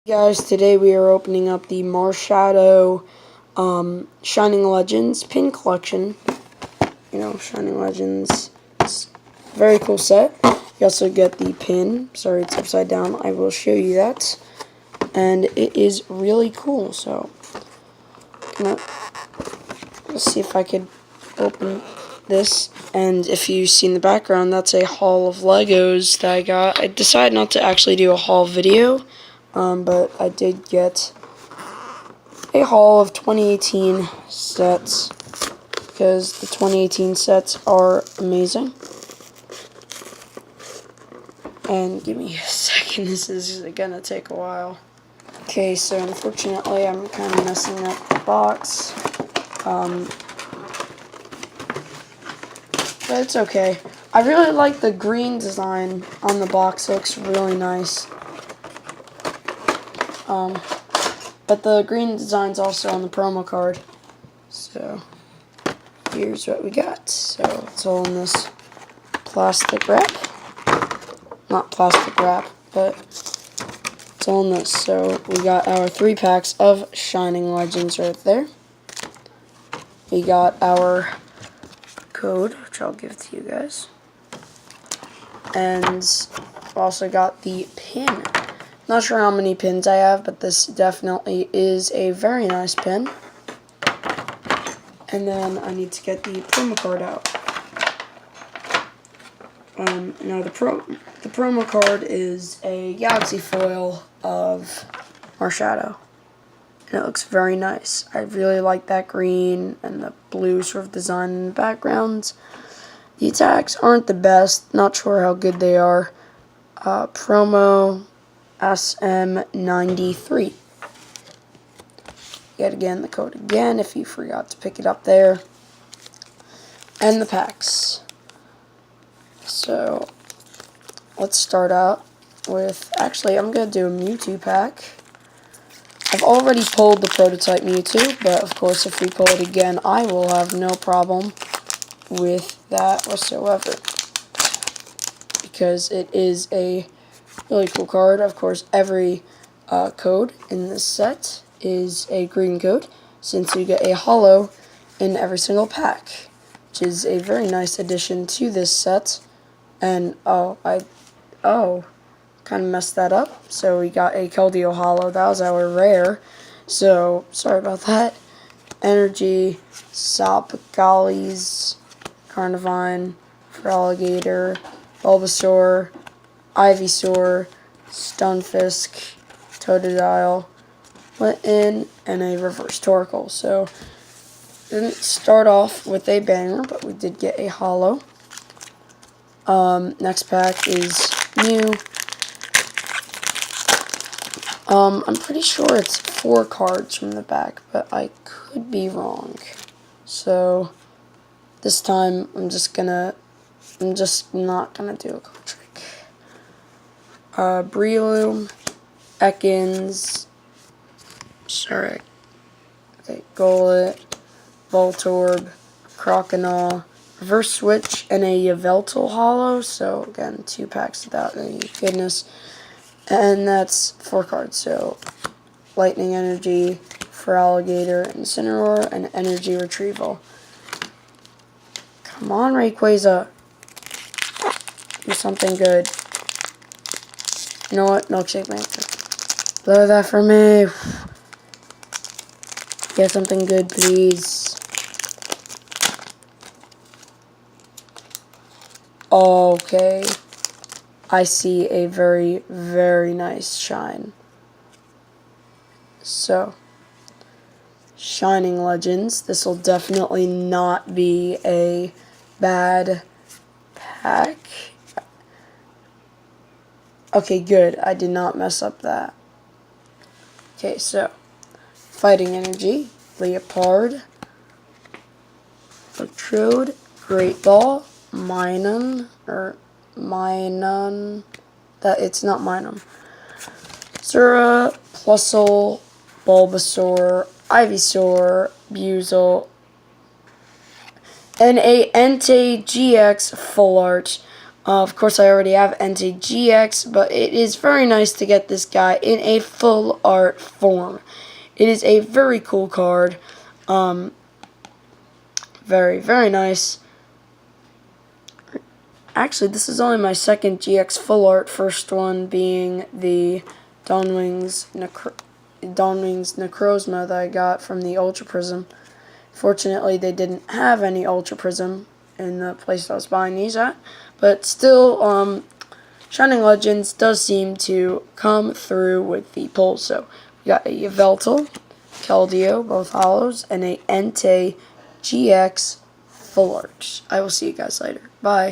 Guys, today we are opening up the Marshadow Shining Legends pin collection. Shining Legends. It's a very cool set. You also get the pin. Sorry, it's upside down. I will show you that. And it is really cool. So, let's see if I could open this. And if you see in the background, that's a haul of Legos that I got. I decided not to actually do a haul video. But I did get a haul of 2018 sets because the 2018 sets are amazing. And give me a second, this is gonna take a while. Okay, so unfortunately I'm kind of messing up the box. But it's okay. I really like the green design on the box, it looks really nice. But the green design's also on the promo card. So, here's what we got. So, it's all in this plastic wrap. Not plastic wrap, but it's all in this. So, we got our 3 packs of Shining Legends right there. We got our code, which I'll give to you guys. And we also got the pin. Not sure how many pins I have, but this definitely is a very nice pin. And then I need to get the promo card out. Now the promo card is a Galaxy foil of Marshadow. And it looks very nice. I really like that green and the blue sort of design in the background. The attacks aren't the best. Not sure how good they are. Promo SM93. Yet again, the code again if you forgot to pick it up there. And the packs. So, let's start out with, actually I'm going to do a Mewtwo pack. I've already pulled the prototype Mewtwo, but of course if we pull it again, I will have no problem with that whatsoever. Because it is a really cool card. Of course, every code in this set is a green code, since you get a holo in every single pack, which is a very nice addition to this set. And kind of messed that up. So we got a Keldeo holo. That was our rare. So sorry about that. Energy, Sopgalies, Carnivine, Feraligatr, Bulbasaur, Ivysaur, Stunfisk, Totodile, Litten, and a Reverse Torkoal. So, didn't start off with a banger, but we did get a holo. Next pack is Mew. I'm pretty sure it's 4 cards from the back, but I could be wrong. So, this time I'm just not gonna do a card trick. Breloom, Ekans, Golett, Voltorb, Croconaw, Reverse Switch, and a Yveltal holo. So again, 2 packs without any goodness. And that's 4 cards. So Lightning Energy, Feraligatr, Incineroar, and Energy Retrieval. Come on, Rayquaza. Do something good. You know what? Milkshake Maker. Blow that for me. Get something good, please. Okay. I see a very, very nice shine. So, Shining Legends. This will definitely not be a bad pack. Okay, good. I did not mess up that. Okay, so Fighting Energy, Leopard, Electrode, Great Ball, Minun, it's not Minun, Zura, Plusle, Bulbasaur, Ivysaur, Buizel, and a Entei GX Full Art Of course, I already have Entei GX, but it is very nice to get this guy in a full art form. It is a very cool card. Very, very nice. Actually, this is only my second GX full art, first one being the Dawnwings Necrozma that I got from the Ultra Prism. Fortunately, they didn't have any Ultra Prism in the place I was buying these at, but still, Shining Legends does seem to come through with the pulls. So we got a Yveltal, Keldeo, both hollows, and a Entei GX full art. I will see you guys later. Bye.